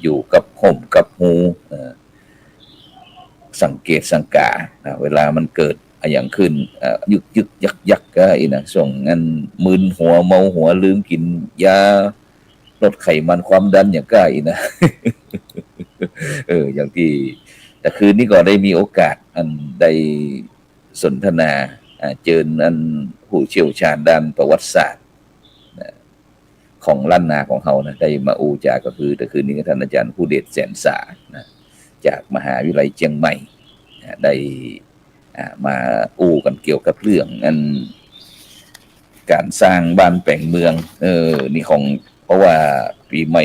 อยู่กับห่มกับหูสังเกตสังกาเวลามันเกิดอย่างขึ้นยึกยึกยักยักก็อีนะส่งงั้นมึนหัวเมาหัวลืมกินยาลดไขมันความดันอย่างก็อีนะ อย่างที่แต่คืนนี้ก็ได้มีโอกาสอันได้สนทนาเจออันผู้เชี่ยวชาญด้านประวัติศาสตร์ของล้านนาของเขานะได้มาอูจาก็คือแต่คืนนี้ท่านอาจารย์ผู้เดชแสนสานะจากมหาวิทยาลัยเชียงใหม่ได้มาอูกันเกี่ยวกับเรื่องอันการสร้างบ้านแปลงเมืองนี่ของเพราะว่าปีใหม่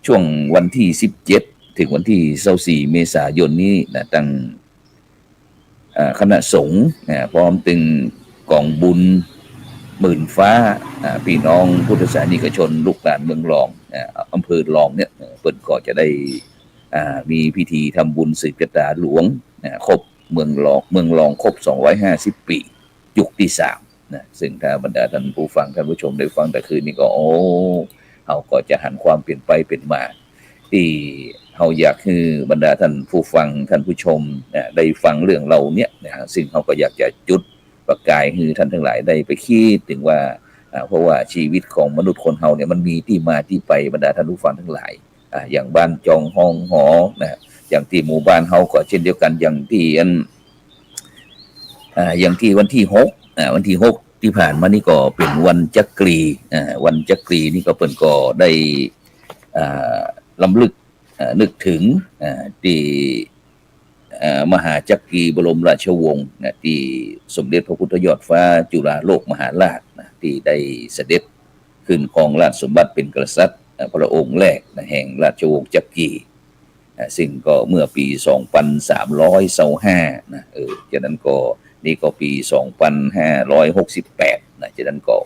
ช่วงวันที่17ถึงวันที่24เมษายนนี้นะตั้งคณะสงฆ์พร้อมตึงกองบุญหมื่นฟ้าพี่น้องพุทธศาสนิกชนลูกหลานเมืองรองอำเภอรองเนี่ยเปิดก็จะได้มีพิธีทำบุญสืบชะตาหลวงครบเมืองรองครบ250ปียุคที่3นะซึ่งถ้าบรรดาท่านผู้ฟังท่านผู้ชมได้ฟังแต่คืนนี้ก็เขาก็จะหันความเปลี่ยนไปเป็นมาที่เขาอยากคือบรรดาท่านผู้ฟังท่านผู้ชมได้ฟังเรื่องเราเนี่ยซึ่งเขาก็อยากจะจุดประกายให้ท่านทั้งหลายได้ไปคิดถึงว่าเพราะว่าชีวิตของมนุษย์คนเฮาเนี่ยมันมีที่มาที่ไปบรรดาท่านผู้ฟังทั้งหลายอย่างบ้านจองห้องหอนะอย่างที่หมู่บ้านเฮาก็เช่นเดียวกันอย่างที่อย่างที่วันที่6ที่ผ่านมานี่ก็เป็นวันจักรีวันจักรีนี่ก็เปิ้นก็ได้ลำลึกนึกถึงที่มหาจักรีบรมราชวงศ์ที่สมเด็จพระพุทธยอดฟ้าจุฬาโลกมหาราชที่ได้เสด็จขึ้นครองราชสมบัติเป็นกษัตริย์พระองค์แรกแห่งราชวงศ์จักรีซึ่งก็เมื่อปี2325นะจากนั้นก็นี่ก็ปี2568นะจากนั้นก็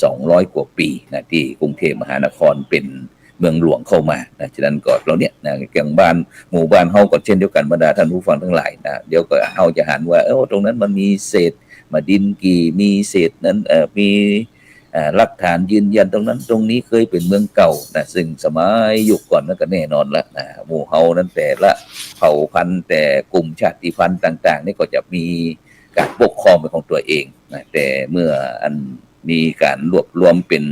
200กว่าปีนะที่กรุงเทพมหานครเป็นเมืองหลวงเข้ามานะฉะนั้นก็เราเนี่ยนะแก่งบ้านหมู่บ้านเฮาก็เช่นเดียวกันบรรดาท่านผู้ฟังทั้งหลายนะเดี๋ยวก็เฮาจะหันว่าตรงนั้นมันมีเศษมาดินกี่มีเศษนั้นมีหลักฐานยืนยันตรงนั้นตรงนี้เคยเป็นเมืองเก่านะซึ่งสมัยยุคก่อนนั้นก็แน่นอนละนะหมู่เฮานั้นแต่ละเผ่าพันธุ์แต่กลุ่มชาติพันธุ์ต่างๆนี่ก็จะมีการปกครองเป็นของตัวเองนะแต่เมื่ออันมีการรวบรวมเป็น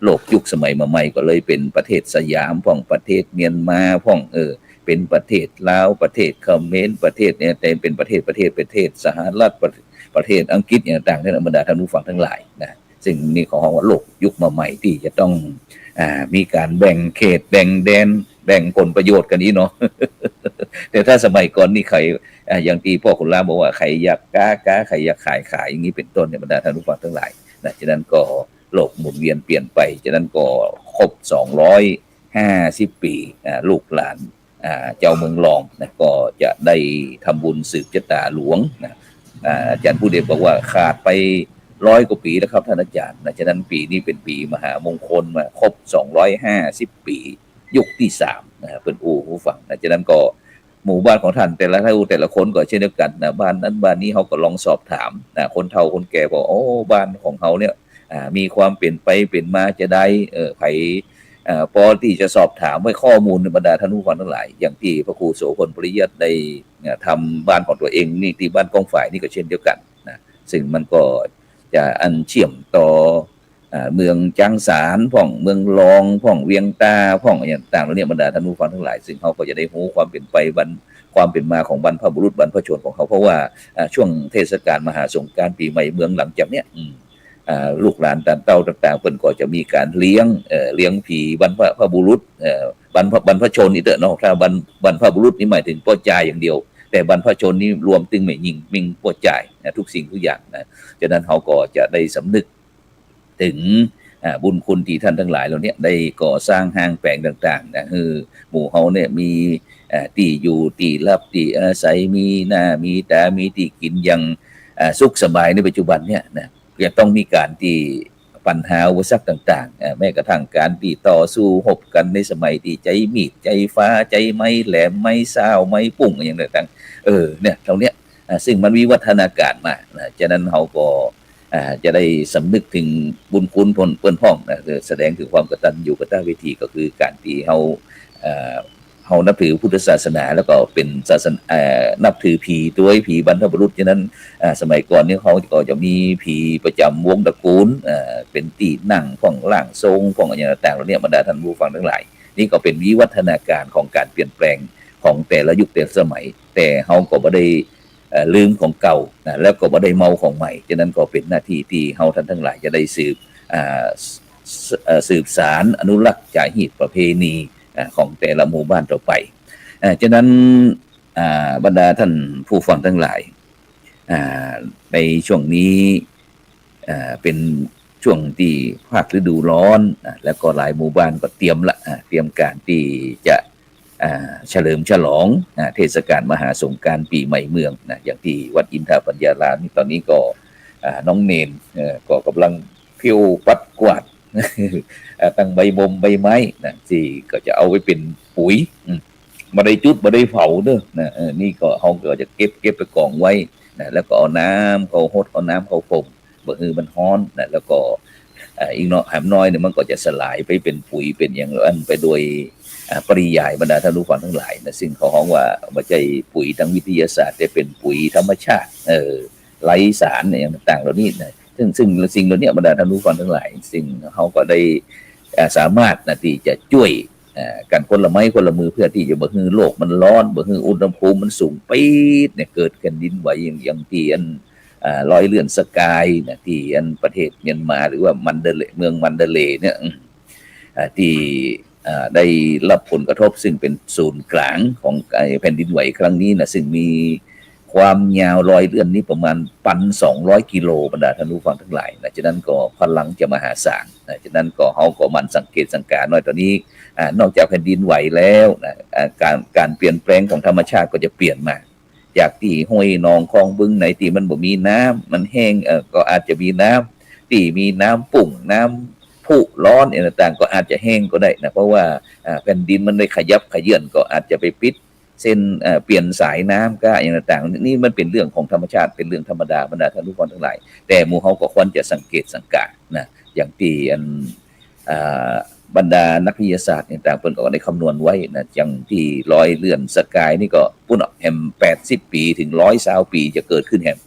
โลกยุคสมัยมาใหม่ก็เลยเป็นประเทศสยามพ่องประเทศเมียนมาพ่องเป็นประเทศลาวประเทศเขมรประเทศเนี่ยแต่เป็นประเทศสหรัฐประเทศอังกฤษอย่างต่างๆท่านบรรดาท่านผู้ฟังทั้งหลายนะซึ่งนี่ของว่าโลกยุคมาใหม่ที่จะต้องมีการแบ่งเขตแบ่งแดนแบ่งผลประโยชน์กันนี้เนาะ แต่ถ้าสมัยก่อนนี่ใครอย่างที่พ่อคุณล่าบอกว่าใครอยากค้าใครอยากขายอย่างนี้เป็นต้นเนี่ยบรรดาท่านผู้ฟังทั้งหลายนะฉะนั้นก็โลกหมุนเวียนเปลี่ยนไปฉะนั้นก็ครบ250ปีลูกหลานเจ้าเมืองรองนะก็จะได้ทำบุญสืบชะตาหลวงนะอาจารย์ผู้เดชบอกว่าขาดไป100กว่าปีแล้วครับท่านอาจารย์นะฉะนั้นปีนี้เป็นปีมหามงคลมาครบ250ปียุคที่3นะเป็นผู้ฟังนะฉะนั้นก็หมู่บ้านของท่านแต่ละคนก็เช่นเดียวกันนะบ้านนั้นบ้านนี้เขาก็ลองสอบถามนะคนเฒ่าคนแก่บอกบ้านของเขาเนี่ยมีความเปลี่ยนไปเปลี่ยนมาจะได้ใครพอที่จะสอบถามไว้ข้อมูลในบรรดาท่านผู้ฟังทั้งหลายอย่างที่พระครูโสพลปริยัติได้ทำบ้านของตัวเองนี่ที่บ้านกองฝ่ายนี่ก็เช่นเดียวกันนะซึ่งมันก็จะอันเชื่อมต่อเมืองจังสารพ่องเมืองรองพ่องเวียงตาพ่องอย่างต่างๆแล้วเนี่ยบรรดาท่านผู้ฟังทั้งหลายซึ่งเขาก็จะได้รู้ความเป็นไปความเป็นมาของบรรพบุรุษบรรพชนของเขาเพราะว่าช่วงเทศกาลมหาสงกรานต์ปีใหม่เมืองหลังจากเนี้ยลูกหลานต่างเต้าต่างๆเพิ่นก็จะมีการเลี้ยงผีบรรพบุรุษบรรพชนนี่เถอะเนาะถ้าบรรพบุรุษนี่หมายถึงป้อจ่ายอย่างเดียวแต่บรรพชนนี่รวมตึงไม่ยิงมิงป้อจ่ายนะทุกสิ่งทุกอย่างนะฉะนั้นเขาก็จะได้สำนึกถึงบุญคุณที่ท่านทั้งหลายเหล่านี้ได้ก่อสร้างห้างแปลงต่างๆนะหมู่เฮาเนี่ยมีที่อยู่ที่รับที่อาศัยมีหน้ามีตามีที่กินอย่างสุขสบายในปัจจุบันเนี่ยนะจะต้องมีการที่ปัญหาอุปสรรคต่างๆแม้กระทั่งการที่ต่อสู้รบกันในสมัยที่ใจมีดใจฟ้าใจไม้แหลมไม้ซ้าวไม้ปุ่งอย่างต่างๆเนี่ยตรงเนี้ยซึ่งมันวิวัฒนาการมาฉะนั้นเราก็จะได้สำนึกถึงบุญคุณเปิ้นพ้องนะแสดงถึงความกตัญญูกตเวทีก็คือการที่เรา เอ่อเฮานับถือพุทธศาสนาแล้วก็เป็นศาสนานับถือผีด้วยผีบรรพบุรุษฉะนั้นสมัยก่อนนี่เขาก็จะมีผีประจำวงตระกูลเป็นตีนั่งของร่างทรงของอย่างต่างๆเหล่านี้บรรดาท่านผู้ฟังทั้งหลายนี่ก็เป็นวิวัฒนาการของการเปลี่ยนแปลงของแต่ละยุคแต่ละสมัยแต่เฮาก็บ่ได้ลืมของเก่าแล้วก็บ่ได้เมาของใหม่ฉะนั้นก็เป็นหน้าที่ที่เฮาท่านทั้งหลายจะได้สืบสารอนุรักษ์จารีตประเพณีของแต่ละหมู่บ้านต่อไปฉะนั้นบรรดาท่านผู้ฟังทั้งหลายในช่วงนี้เป็นช่วงที่ภาคฤดูร้อนแล้วก็หลายหมู่บ้านก็เตรียมการที่จะเฉลิมฉลองเทศกาลมหาสงกรานต์ปีใหม่เมืองอย่างที่วัดอินทราปัญญารามนี่ตอนนี้ก็น้องเนนก็กำลังพิ้วปัดกวาดตั้งใบไม้ที่ก็จะเอาไว้เป็นปุ๋ยบ่ได้จุดบ่ได้เผาเด้อนี่ก็เฮาก็จะเก็บไปกองไว้แล้วก็เอาน้ำเข้าฮดเอาน้ำเข้าพรมบ่ฮือมันร้อนแล้วก็อีกเนาะหามน้อยเนี่ยมันก็จะสลายไปเป็นปุ๋ยเป็นอย่างนั้นไปโดยปริยายบรรดาท่านผู้ฟังทั้งหลายซึ่งเขาฮ้องว่าบ่ใช่ปุ๋ยทางวิทยาศาสตร์แต่เป็นปุ๋ยธรรมชาติไร้สารอย่างต่างๆเหล่านี้ซึ่งสิ่งเหล่านี้บรรดาท่านผู้ฟังทั้งหลายสิ่งเขาก็ได้สามารถที่จะช่วยกันคนละไม้คนละมือเพื่อที่จะบ่ให้โลกมันร้อนบ่ให้อุณหภูมิมันสูงปี๊ดเนี่ยเกิดแผ่นดินไหวอย่างที่รอยเลื่อนสกายที่ประเทศเมียนมาหรือว่ามันเดเลเมืองมันเดเลเนี่ยที่ได้รับผลกระทบซึ่งเป็นศูนย์กลางของแผ่นดินไหวครั้งนี้ซึ่งมีความยาวรอยเลื่อนนี้ประมาณ 1,200 กิโลบรรดาท่านผู้ฟังทั้งหลายฉะนั้นก็พลังจะมหาศาลฉะนั้นก็เฮาก็มันสังเกตสังการน้อยตอนนี้นอกจากแผ่นดินไหวแล้วการเปลี่ยนแปลงของธรรมชาติก็จะเปลี่ยนมาจากที่ห้วยหนองคลองบึงไหนที่มันบ่มีน้ำมันแห้งก็อาจจะมีน้ำที่มีน้ำปุ่งน้ำพุร้อนอะไรต่างก็อาจจะแห้งก็ได้เพราะว่าแผ่นดินมันได้ขยับขยื่นก็อาจจะไปปิดเส้นเปลี่ยนสายน้ำก็อย่างต่างๆนี่มันเป็นเรื่องของธรรมชาติเป็นเรื่องธรรมดาบรรดาท่านผู้ฟังทั้งหลายแต่หมู่เฮาก็ควรจะสังเกตสังกาอย่างที่บรรดานักวิทยาศาสตร์ต่างๆเพิ่นก็ได้คำนวณไว้อย่างที่รอยเลื่อนสกายนี่ก็พุ่นแฮม80 ปีถึง120 ปีจะเกิดขึ้นแฮม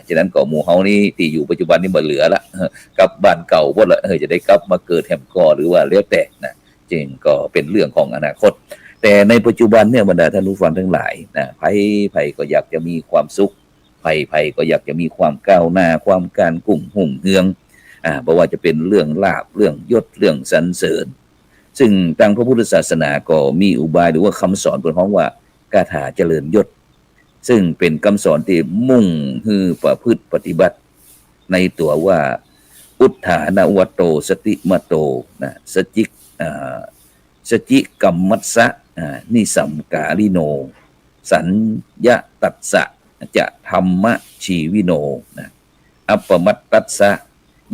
ฉะนั้นก็หมู่เฮานี่ที่อยู่ปัจจุบันนี่บ่เหลือละกลับบ้านเก่าบ่ละจะได้กลับมาเกิดแฮมก่อหรือว่าแล้วแต่จริงก็เป็นเรื่องของอนาคตแต่ในปัจจุบันเนี่ยบรรดาท่านผู้ฟังทั้งหลายไผก็อยากจะมีความสุขไผก็อยากจะมีความก้าวหน้าความการกุ้งหุ่งเฮืองบ่ว่าจะเป็นเรื่องลาภเรื่องยศเรื่องสรรเสริญซึ่งทางพระพุทธศาสนาก็มีอุบายหรือว่าคำสอนเพิ่นฮ้องว่ากถาเจริญยศซึ่งเป็นคำสอนที่มุ่งฮือประพฤติปฏิบัติในตัวว่าอุทธานวัตโตสติมโตสจิกัมมัสสะนิสัมกาลิโนสัญญะตัสสะจะธรรมะชีวิโนอัปปมัตตัสสะ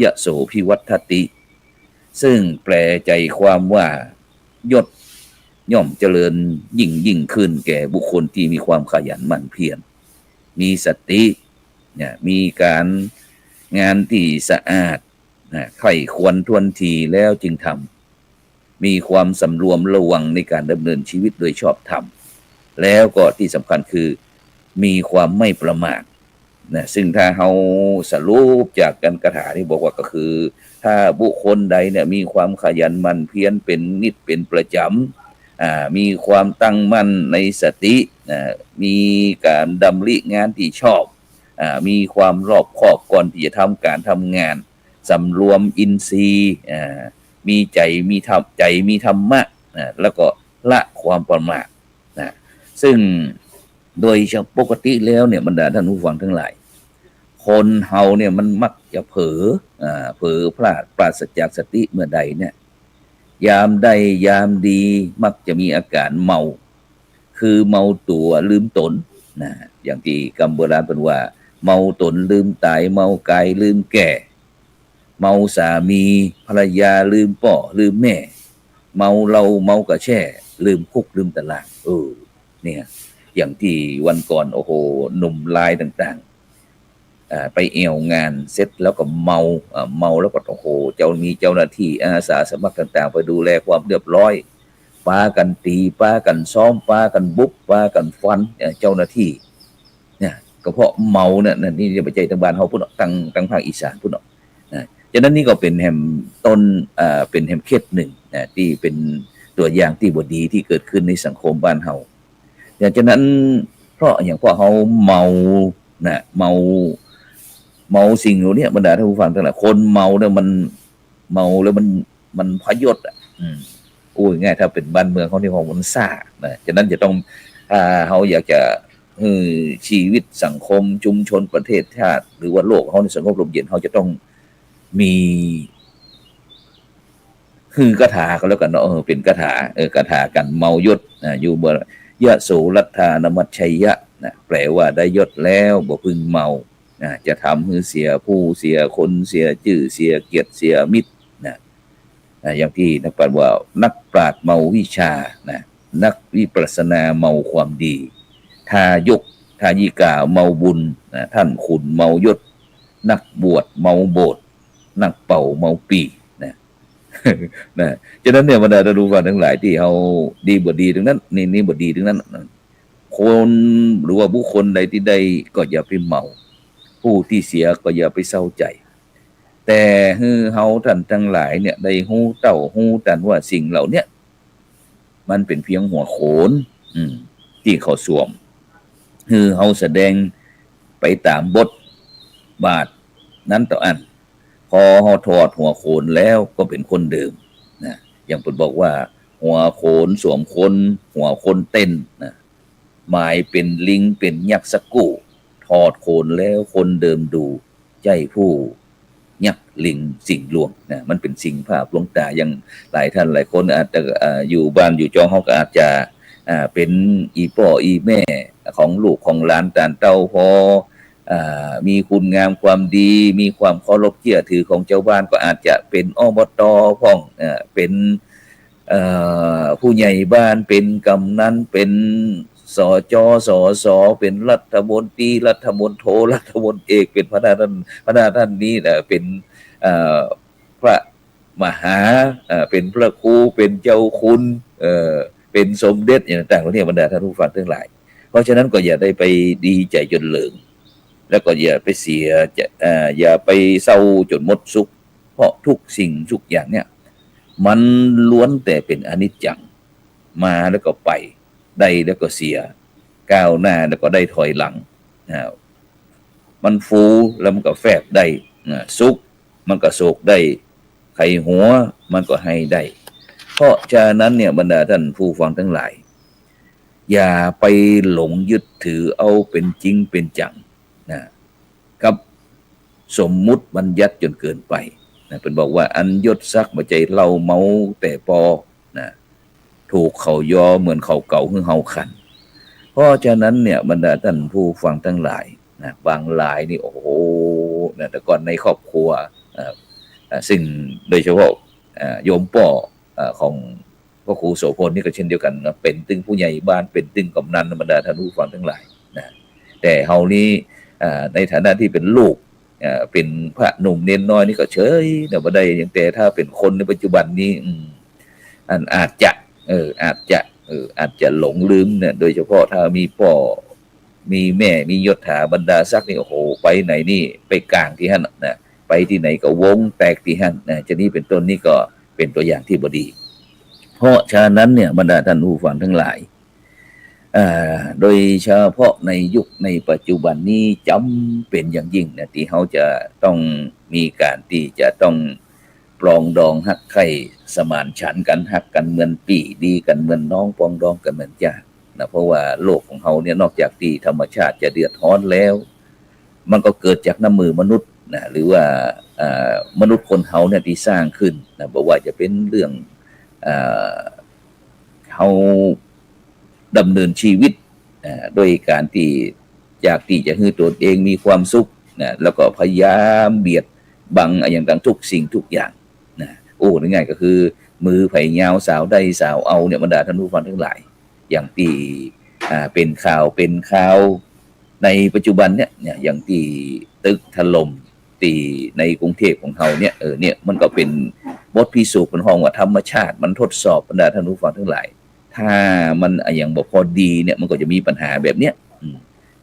ยะโสภิวัฏติซึ่งแปลใจความว่ายศย่อมเจริญยิ่งขึ้นแก่บุคคลที่มีความขยันหมั่นเพียรมีสติมีการงานที่สะอาดใคร่ควรทวนทีแล้วจึงทำมีความสำรวมระวังในการดำเนินชีวิตโดยชอบธรรมแล้วก็ที่สำคัญคือมีความไม่ประมาทซึ่งถ้าเฮาสรุปจากกันคาถาที่บอกว่าก็คือถ้าบุคคลใดเนี่ยมีความขยันหมั่นเพียรเป็นนิจเป็นประจำมีความตั้งมั่นในสติมีการดำริงานที่ชอบมีความรอบคอบก่อนที่จะทำการทำงานสำรวมอินทรีย์มีใจมีธรรมะแล้วก็ละความประมาทซึ่งโดยปกติแล้วเนี่ยบรรดาท่านผู้ฟังทั้งหลายคนเฮาเนี่ยมันมักจะเผลอพลาดปราศจากสติเมื่อใดเนี่ยยามใดยามดีมักจะมีอาการเมาคือเมาตัวลืมตนอย่างที่คำโบราณเป็นว่าเมาตนลืมตายเมากายลืมแก่เมาสามีภรรยาลืมพ่อลืมแม่เมาเหล้าเมากระแช่ลืมคุกลืมตารางเนี่ยอย่างที่วันก่อนโอ้โหหนุ่มลายต่างๆไปเอวงานเสร็จแล้วก็เมาแล้วก็โอ้โหเจ้าหน้าที่อาสาสมัครต่างๆไปดูแลความเรียบร้อยไป ปากันตีปากันซ้อมปากันบุบปากันฟันเจ้าหน้าที่เนี่ยก็เพราะเมาเนี่ยนี่จะไปใจทางบ้านเฮาพุ่นตั้งภาคอีสานพุ่นเนาะนะฉะนั้นนี่ก็เป็นแห่มต้นเป็นแห่มเคสหนึ่งนะที่เป็นตัวอย่างที่บ่ดีที่เกิดขึ้นในสังคมบ้านเฮาอย่างฉะนั้นเพราะอย่างพวกเฮาเมานะเมาสิ่งเหล่านี้บรรดาท่านผู้ฟังทั้งหลายคนเมาเนี่ยมันเมาแล้วมันพยศอ่ะโอ้ยง่ายถ้าเป็นบ้านเมืองเขาที่ของมันซ่านะฉะนั้นจะต้องเขาอยากจะชีวิตสังคมชุมชนประเทศชาติหรือว่าโลกเขาในสังคมลมเย็นเขาจะต้องมีคือกถาก็แล้วกันเนาะเป็นกถากถากันเมายศอยู่บนยะโสรัทธานมัชชัยยะนะแปลว่าได้ยศแล้วบ่พึงเมาจะทำให้เสียผู้เสียคนเสียชื่อเสียเกียรติเสียมิตรอย่างที่นักปราชญ์ว่านักปราชญ์เมาวิชานะนักวิปัสสนาเมาความดีทายกทายิกาเมาบุญนะท่านขุนเมายศนักบวชเมาโบสถ์นักเป่าเมาปีนะนะฉะนั้นเนี่ยบรรดาท่านผู้ฟังทั้งหลายที่เขาดีบ่ดีทั้งนั้นนี่บ่ดีทั้งนั้นคนหรือว่าบุคคลใดที่ใดก็อย่าไปเมาผู้ที่เสียก็อย่าไปเศร้าใจแต่เฮาท่านทั้งหลายเนี่ยได้ฮู้เต้าฮู้ตันว่าสิ่งเหล่านี้มันเป็นเพียงหัวโขนที่เขาสวมเฮาแสดงไปตามบทบาทนั้นต่ออันพอเฮาถอดหัวโขนแล้วก็เป็นคนเดิมนะอย่างเพิ่นบอกว่าหัวโขนสวมคนหัวคนเต้นนะหมายเป็นลิงเป็นยักษ์สกู่ถอดโขนแล้วคนเดิมดูใจผู้ยักษ์ลิงสิ่งลวงนะมันเป็นสิ่งภาพลวงตาอย่างหลายท่านหลายคนอาจจะอยู่บ้านอยู่จองเฮาก็อาจจะเป็นอีพ่ออีแม่ของลูกของหลานตานเต้าพอมีคุณงามความดีมีความเคารพเชื่อถือของเจ้าบ้านก็อาจจะเป็นอบต.พ้องเป็นผู้ใหญ่บ้านเป็นกำนันเป็นสจ.สส.เป็นรัฐมนตรีรัฐมนโทรัฐมนเอกเป็นพระท่านนี้เป็นพระมหาเป็นพระครูเป็นเจ้าคุณเป็นสมเด็จอย่างต่างๆเหล่านี้บรรดาท่านผู้ฟังทั้งหลายเพราะฉะนั้นก็อย่าได้ไปดีใจจนเหลิงแล้วก็อย่าไปเสียอย่าไปเศร้าจนหมดสุขเพราะทุกสิ่งทุกอย่างเนี่ยมันล้วนแต่เป็นอนิจจังมาแล้วก็ไปได้แล้วก็เสียก้าวหน้าแล้วก็ได้ถอยหลังมันฟูแล้วมันก็แฟบได้สุขมันก็โศกได้ไขหัวมันก็ให้ได้เพราะฉะนั้นเนี่ยบรรดาท่านผู้ฟังทั้งหลายอย่าไปหลงยึดถือเอาเป็นจริงเป็นจังนะกับสมมุติบัญญัติจนเกินไปนะเป็นบอกว่าอันยศซักมาใจเราเมาแต่ปอนะถูกเขายอเหมือนเขาเก่าหรือเฮาขันเพราะฉะนั้นเนี่ยบรรดาท่านผู้ฟังทั้งหลายนะบางหลายนี่โอ้โหนะแต่ก่อนในครอบครัวซึ่งโดยเฉพาะโยมป่อของพระครูโสพลนี่ก็เช่นเดียวกันนะเป็นตึงผู้ใหญ่บ้านเป็นตึงกำนันบรรดาท่านผู้ฟังทั้งหลายนะแต่เฮานี้ในฐานะที่เป็นลูกเป็นพระหนุ่มเนนน้อยนี่ก็เฉยแต่บ่ได้อย่างแต่ถ้าเป็นคนในปัจจุบันนี้อาจจะหลงลืมเนี่ยโดยเฉพาะถ้ามีพ่อมีแม่มียศถาบรรดาศักดิ์นี่โอ้โหไปไหนนี่ไปกลางที่หั่นนะไปที่ไหนก็วงแตกที่หั่นนะจะนี่เป็นต้นนี่ก็เป็นตัวอย่างที่บ่ดีเพราะฉะนั้นเนี่ยบรรดาท่านผู้ฟังทั้งหลายโดยเฉพาะในยุคในปัจจุบันนี้จำเป็นอย่างยิ่งนะที่เขาจะต้องมีการที่จะต้องปรองดองฮักใคร่สมานฉันท์กันฮักกันเหมือนปี่ดีกันเหมือนน้องปรองดองกันเหมือนญาตินะเพราะว่าโลกของเขาเนี่ยนอกจากที่ธรรมชาติจะเดือดร้อนแล้วมันก็เกิดจากน้ำมือมนุษย์นะหรือว่ามนุษย์คนเขาเนี่ยที่สร้างขึ้นนะบอกว่าจะเป็นเรื่องเขาดำเนินชีวิตโดยการที่อยากที่จะให้ตัวเองมีความสุขนะแล้วก็พยายามเบียดบังอย่างต่างทุกสิ่งทุกอย่างนะง่ายๆก็คือมือไผ่ยาวสาวได้สาวเอาเนี่ยบรรดาท่านผู้ฟังทั้งหลายอย่างที่เป็นข่าวในปัจจุบันเนี่ยอย่างที่ตึกถล่มที่ในกรุงเทพของเขาเนี่ยเนี่ยมันก็เป็นบทพิสูจน์เป็นห้องว่าธรรมชาติมันทดสอบบรรดาท่านผู้ฟังทั้งหลาย ถ้ามันอย่างบ่พอดีเนี่ยมันก็จะมีปัญหาแบบเนี้ย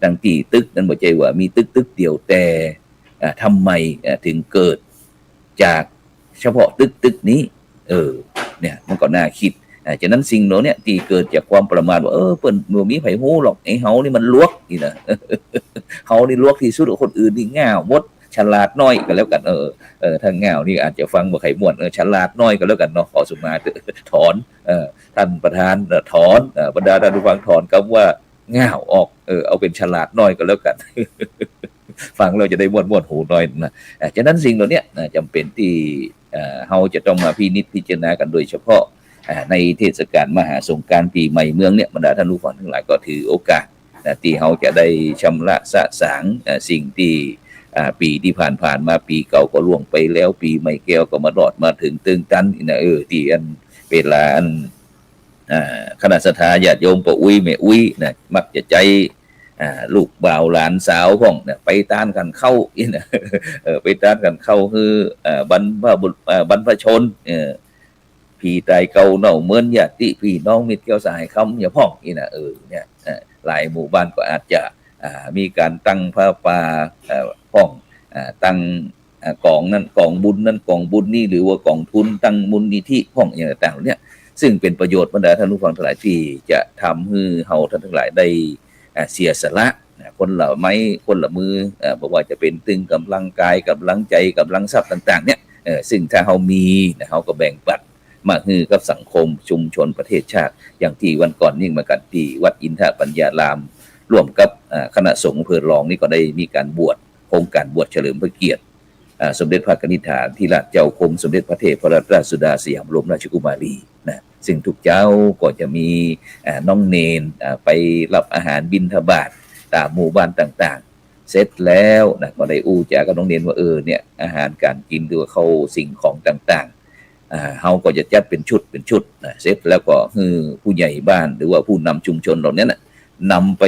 ดังที่ตึกนั้นบ่ใจว่ามีตึกเดียวแต่ทำไมถึงเกิดจากเฉพาะตึกนี้เนี่ยมันก็น่าคิดฉะนั้นสิ่งเหล่านี้ที่เกิดจากความประมาทว่าเปิ้นบ่มีไผฮู้หรอกไอ้เฮานี่มันลวกนี่นะเฮานี่ลวกที่สุดคนอื่นนี่ง่าวหมดฉลาดน้อยก็แล้วกันถ้าง่าวนี่อาจจะฟังบ่ค่อยม่วนฉลาดน้อยก็แล้วกันเนาะขอสุมาถอนท่านประธานถอนบรรดาท่านผู้ฟังถอนคำว่าง่าวออกเอาเป็นฉลาดน้อยก็แล้วกันฟังเราจะได้ม่วนหูหน่อยนะฉะนั้นสิ่งเหล่านี้จำเป็นที่เฮาจะต้องมาพินิจพิจารณากันโดยเฉพาะในเทศกาลมหาสงกรานต์ปีใหม่เมืองเนี่ยบรรดาท่านผู้ฟังทั้งหลายก็ถือโอกาสที่เฮาจะได้ชำระสะสางสิ่งที่ปีที่ผ่านมาปีเก่าก็ล่วงไปแล้วปีใหม่แก้วก็มาดอดมาถึงตึงตันนะที่อันเวลาอันคณะสัตยาญาติโยมปะอุ้ยแม่อุ้ยนะมักจะใจลูกบ่าวหลานสาวของเนี่ยไปต้านกันเข้านะไปต้านกันเข้าคือบรรพชนพี่ตายเก่าเน่าเหมือนญาติพี่น้องมิตรเกี่ยวสายคำอย่าพ่องนะเนี่ยหลายหมู่บ้านก็อาจจะมีการตั้งพระป่าพ่องตั้งกองนั้นกองบุญนั้นกองบุญนี่หรือว่ากองทุนตั้งมูลนิธิพ่องอย่างต่างๆเนี่ยซึ่งเป็นประโยชน์บรรดาท่านผู้ฟังทั้งหลายที่จะทำให้เฮาท่านทั้งหลายได้เสียสละคนละไม้คนละมือบอกว่าจะเป็นตึงกำลังกายกำลังใจกำลังทรัพย์ต่างๆเนี่ยซึ่งถ้าเฮามีเฮาก็แบ่งปันมาฮือกับสังคมชุมชนประเทศชาติอย่างที่วันก่อนนิ่งมากันที่วัดอินทปัญญารามร่วมกับคณะสงฆ์อำเภอรองนี่ก็ได้มีการบวชโครงการบวชเฉลิมพระเกียรติสมเด็จพระนิธิถาธิราชเจ้ากรมสมเด็จพระเทพรัตนราชสุดาสยามบรมราชกุมารีนะซึ่งทุกเจ้าก็จะมีน้องเนนไปรับอาหารบิณฑบาตตามหมู่บ้านต่างๆเสร็จแล้วนะก็ได้อู้จากับน้องเนนว่าเนี่ยอาหารการกินหรือว่าเข้าสิ่งของต่างๆเฮาก็จะจัดเป็นชุดนะเสร็จแล้วก็คือผู้ใหญ่บ้านหรือว่าผู้นำชุมชนเหล่านี้นะนำไป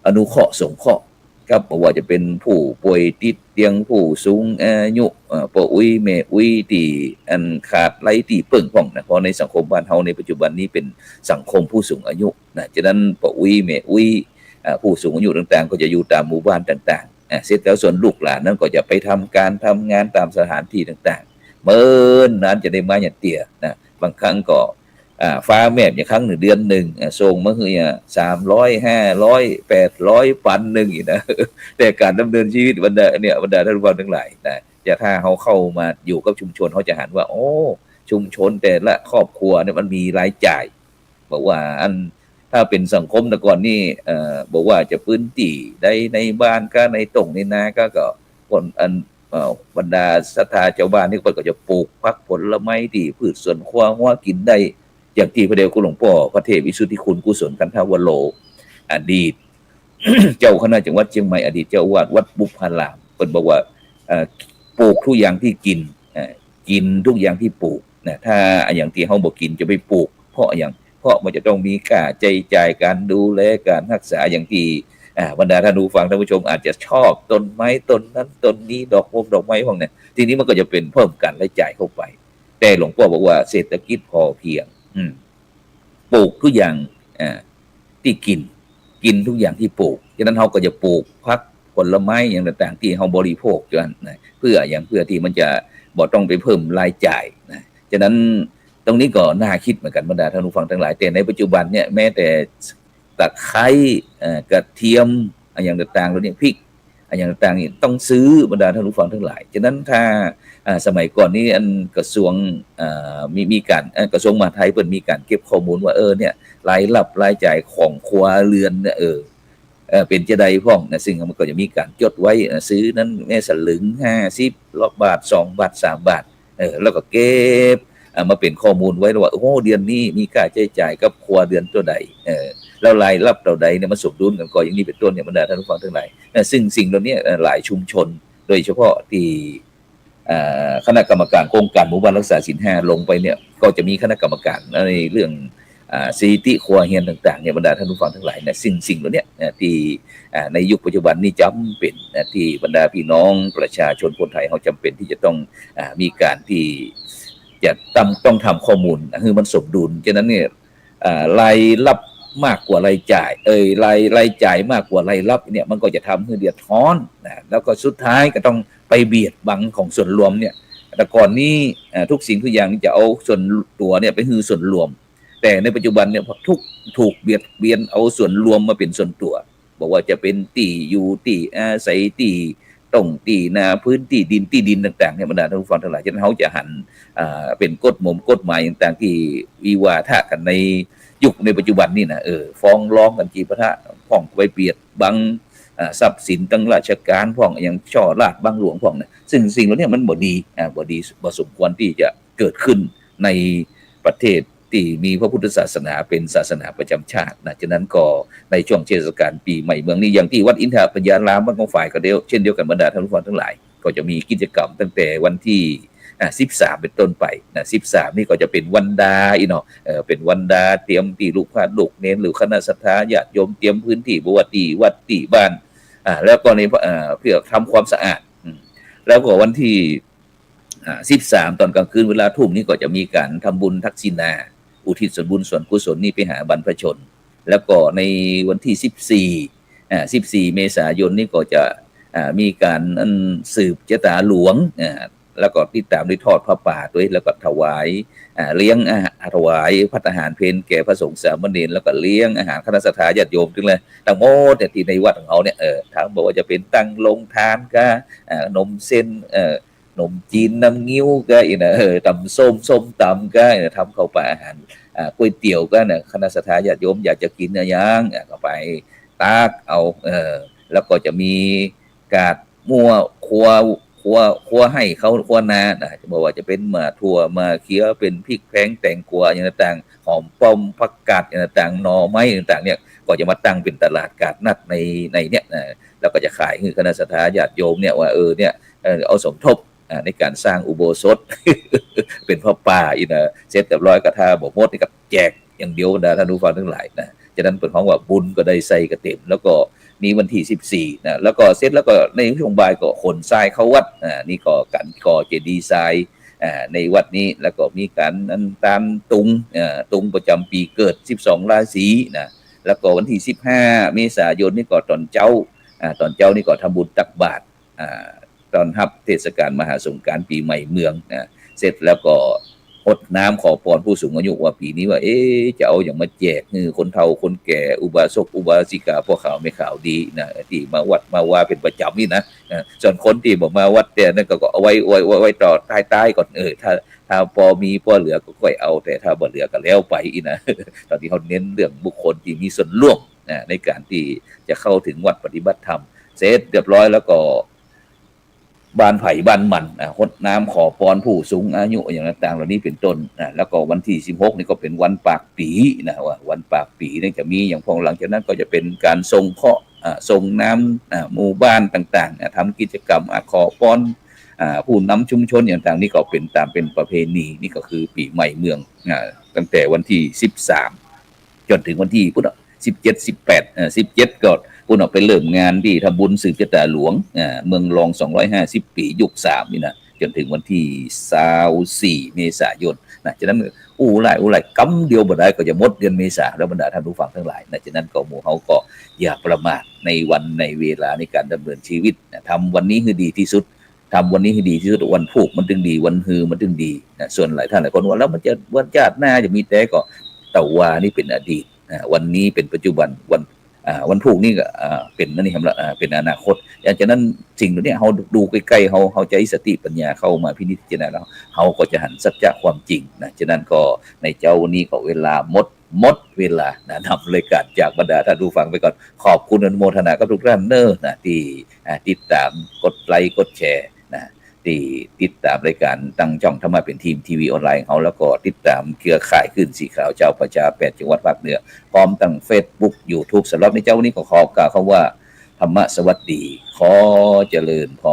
อนุเคราะห์สงเคราะห์ครับบอกว่าจะเป็นผู้ป่วยติดเตียงผู้สูงอายุปออุ้ยแม่อุ้ยที่อันขาดไร้ที่ปึ้งพ่องนะเพราะในสังคมบ้านเฮาในปัจจุบันนี้เป็นสังคมผู้สูงอายุนะฉะนั้นปออุ้ยแม่อุ้ยผู้สูงอายุต่างๆก็จะอยู่ตามหมู่บ้านต่างๆเสร็จแล้วส่วนลูกหลานนั้นก็จะไปทำงานตามสถานที่ต่างๆเมื่อนั้นจะได้มาอย่างเตี่ยนะบางครั้งก็ฟ้าแม่อย่างครั้งหนึ่งเดือนหนึ่งส่งมาคือ300 500 800ปันหนึ่งอีกนะแต่การดำเนินชีวิตบรรดาท่านผู้ฟังทั้งหลายนะจะถ้าเขาเข้ามาอยู่กับชุมชนเขาจะหันว่าโอ้ชุมชนแต่ละครอบครัวเนี่ยมันมีรายจ่ายบอกว่าอันถ้าเป็นสังคมแต่ก่อนนี่บอกว่าจะพื้นที่ในบ้านก็ในตรงในนาก็คนอันบรรดาศรัทธาชาวบ้านนี่ก็จะปลูกพักผลไม้ที่พืชสวนครัวว่ากินได้อย่างที่พระเดชคุณหลวงพ่อพระเทพวิสุทธิคุณกุศลกันทวโรอดีต เจ้าคณะจังหวัดเชียงใหม่อดีตเจ้าวาดวัดบุพารามเพิ่นบอกว่าปลูกทุกอย่างที่กินกินทุกอย่างที่ปลูกนะถ้าอย่างที่เฮาบ่กินจะไปปลูกเพราะมันจะต้องมีค่าใช้จ่ายการดูแลการรักษาอย่างที่บรรดาท่านผู้ฟังท่านผู้ชมอาจจะชอบต้นไม้ต้นนั้นต้นนี้ดอกไม้พวกนั้นทีนี้มันก็จะเป็นเพิ่มการรายจ่ายเข้าไปแต่หลวงพ่อบอกว่าเศรษฐกิจพอเพียงปลูกทุกอย่างที่กินทุกอย่างที่ปลูกฉะนั้นเราก็จะปลูกพักผลไม้อย่างต่างๆที่เราบริโภคจนนะเพื่อที่มันจะบ่ต้องไปเพิ่มรายจ่ายนะฉะนั้นตรงนี้ก็น่าคิดเหมือนกันบรรดาท่านผู้ฟังทั้งหลายแต่ในปัจจุบันเนี่ยแม้แต่ตะไคร้กระเทียมอย่างต่างๆแล้วเนี่ยพริกอย่างต่างๆนี่ต้องซื้อบรรดาท่านผู้ฟังทั้งหลายฉะนั้นถ้าสมัยก่อนนี้อันกระทรวงมีการกระทรวงมหาดไทยเพิ่นมีการเก็บข้อมูลว่าเนี่ยรายรับรายจ่ายของครัวเรือนเนี่ยเป็นจะใดพ้องนะซึ่งมันก็จะมีการจดไว้ซื้อนั้นแม่สลึง50บาท2บาท3บาทแล้วก็เก็บมาเป็นข้อมูลไว้ว่าโอ้เดือนนี้มีค่าใช้จ่ายกับครัวเรือนตัวใดแล้วรายรับเท่าใดเนี่ยมันสมดุลกันก็อย่างนี้เป็นต้นเนี่ยบรรดาท่านผู้ฟังทั้งหลายซึ่งสิ่งเหล่านี้หลายชุมชนโดยเฉพาะที่คณะกรรมการโครงการหมู่บ้านรักษาศีล5ลงไปเนี่ยก็จะมีคณะกรรมการในเรื่องสถิติครัวเรือนต่างๆเนี่ยบรรดาท่านผู้ฟังทั้งหลายเนี่ยสิ่งเหล่านี้ที่ในยุคปัจจุบันนี้จำเป็นที่บรรดาพี่น้องประชาชนคนไทยเขาจำเป็นที่จะต้องมีการที่จะต้องทำข้อมูลคือมันสมดุลฉะนั้นเนี่ย รายรับมากกว่ารายจ่ายรายจ่ายมากกว่ารายรับเนี่ยมันก็จะทำให้เดือดร้อนนะแล้วก็สุดท้ายก็ต้องไปเบียดบังของส่วนรวมเนี่ยแต่ก่อนนี้ทุกสิ่งทุกอย่างนี่จะเอาส่วนตัวเนี่ยไปฮือส่วนรวมแต่ในปัจจุบันเนี่ยถูกเบียดเบียนเอาส่วนรวมมาเป็นส่วนตัวบอกว่าจะเป็นที่อยู่ที่อาศัยที่ต้องที่นาพื้นที่ดินต่างๆเนี่ยบรรดาท่านผู้ฟังทั้งหลายฉะนั้นเขาจะหันเป็นกฎหมายต่างๆที่วิวาทะกันในยุคในปัจจุบันนี่นะฟ้องร้องกันจีปะทะพ้องไปเบียดบังทรัพย์สินตั้งราชการพ้องอย่างช่อราชบังหลวงพ้องนะซึ่งสิ่งเหล่านี้มันบ่ดีบ่สมควรที่จะเกิดขึ้นในประเทศที่มีพระพุทธศาสนาเป็นศาสนาประจำชาตินะฉะนั้นก็ในช่วงเทศกาลปีใหม่เมืองนี้อย่างที่วัดอินทาปัญญารามบ้านของฝ่ายก็เช่นเดียวกันบรรดาท่านผู้ฟังทั้งหลายก็จะมีกิจกรรมตั้งแต่วันที่13เป็นต้นไปนะ13นี่ก็จะเป็นวันดาเนาะเป็นวันดาเตรียมตีลูกพาลูกเน้นหรือคณะศรัทธาญาติโยมเตรียมพื้นที่วัดที่บ้านแล้วก็ในเพื่อทำความสะอาดแล้วก็วันที่13ตอนกลางคืนเวลาทุ่มนี้ก็จะมีการทำบุญทักษิณาอุทิศส่วนบุญส่วนกุศลนี่ไปหาบรรพชนแล้วก็ในวันที่14เมษายนนี่ก็จะมีการสืบชะตาหลวงแล้วก็ติดตามด้วยทอดพระป่าด้วยแล้วก็ถวายเลี้ยงถวายภัตตาหารเพลแก่พระสงฆ์สามเณรแล้วก็เลี้ยงอาหารคณะสัตยาญาติโยมถึงเลยทั้งหมดเนี่ยที่ในวัดของเขาเนี่ยทางบอกว่าจะเป็นตั้งลงทานก็นมเส้นนมจีนน้ำงิ้วก็ตำส้มตำก็ทำเข้าไปอาหารก๋วยเตี๋ยวก็เนี่ยคณะสัตยาญาติโยมอยากจะกินอะไรอย่างก็ไปตากเอาแล้วก็จะมีการมั่วครัวให้เขาครัวนาจะบอกว่าจะเป็นมาถั่วมาเคี้ยวเป็นพริกแพงแตงกวาอย่างต่างหอมป้อมผักกาดอย่างต่างหน่อไม้ต่างเนี่ยก็จะมาตั้งเป็นตลาดกาดนัดในเนี่ยแล้วก็จะขายคือคณะสัตยาญาติโยมเนี่ยว่าเนี่ยเอาสมทบในการสร้างอุโบสถ เป็นพระป่าเสร็จเรียบร้อยกระทาบอกมดนี่กับแจกอย่างเดียวนะท่านผู้ฟังทั้งหลายนะฉะนั้นเป็นของว่าบุญก็ได้ใส่กระเต็มแล้วก็มีวันที่14นะแล้วก็เสร็จแล้วก็ในช่วงบ่ายก็ขนทรายเข้าวัดนี่ก็การก่อเจดีย์ทรายในวัดนี้แล้วก็มีการตามตุงประจำปีเกิด12ราศีนะแล้วก็วันที่15เมษายนนี่ก็ตอนเจ้านี่ก็ทำบุญตักบาตรตอนรับเทศกาลมหาสงกรานต์ปีใหม่เมืองนะเสร็จแล้วก็หดน้ำขอพรผู้สูงอายุว่าปีนี้ว่าจะเอาอย่างมาแจกคนเฒ่าคนแก่อุบาสกอุบาสิกาพ่อข่าวไม่ข่าวดีนะที่มาวัดมาว่าเป็นประจำนี่นะส่วนคนที่บอกมาวัดเนี่ยนั่นก็เอาไว้ต่อใต้ก่อนถ้าพอมีพอเหลือก็ค่อยเอาแต่ถ้าบ่เหลือก็แล้วไปนะตอนที่เขาเน้นเรื่องบุคคลที่มีส่วนร่วมในการที่จะเข้าถึงวัดปฏิบัติธรรมเสร็จเรียบร้อยแล้วก็บ้านไผ่บ้านมันหดน้ำขอพรผู้สูงอายุอย่างต่างๆเหล่านี้เป็นต้นแล้วก็วันที่16นี่ก็เป็นวันปากปีนะว่าวันปากปีนี่จะมีอย่างพอหลังจากนั้นก็จะเป็นการส่งเคราะห์ส่งน้ำหมู่บ้านต่างๆทำกิจกรรมขอพรผู้นำชุมชนอย่างต่างนี่ก็เป็นตามเป็นประเพณีนี่ก็คือปีใหม่เมืองตั้งแต่วันที่13จนถึงวันที่พุทธ17ก็พุ่นออกไปเริ่มงานที่ทำบุญสืบชะตาหลวงเมืองรอง250ปียุค3นี่นะจนถึงวันที่24เมษายนนะฉะนั้นหลายกำเดียวบ่ได้ก็จะหมดเดือนเมษาแล้วบรรดาท่านผู้ฟังทั้งหลายนะฉะนั้นก็หมู่เฮาก็อย่าประมาทในวันในเวลาในการดำเนินชีวิตทำวันนี้ให้ดีที่สุดทำวันนี้ให้ดีที่สุดวันผูกมันถึงดีวันฮือมันถึงดีนะส่วนหลายท่านหลายคนว่าแล้วมันจะวันชาติหน้าจะมีแต่ก็แต่ว่านี่เป็นอดีตวันนี้เป็นปัจจุบันวันพุธนี่ก็เป็นนั่นนี่ครับเป็นอนาคตอย่างฉะนั้นสิ่งเหล่านี้เราดูใกล้ๆเราใจสติปัญญาเข้ามาพินิจพิจารณาแล้วเราก็จะหันสัจจะความจริงนะฉะนั้นก็ในเจ้านี้ก็เวลาหมดเวลานะนำรายการจากบรรดาท่านผู้ฟังไปก่อนขอบคุณอนุโมทนากับทุกท่านนะที่ติดตามกดไลค์กดแชร์นะที่ติดตามรายการตั้งช่องธรรมะเป็นทีมทีวีออนไลน์เขาแล้วก็ติดตามเครือข่ายขึ้นสีขาวเจ้าประชา8จังหวัดภาคเหนือพร้อมตั้ง Facebook YouTube สำหรับในเจ้านี้ก็ขอกล่าวคำว่าธรรมะสวัสดีขอเจริญพร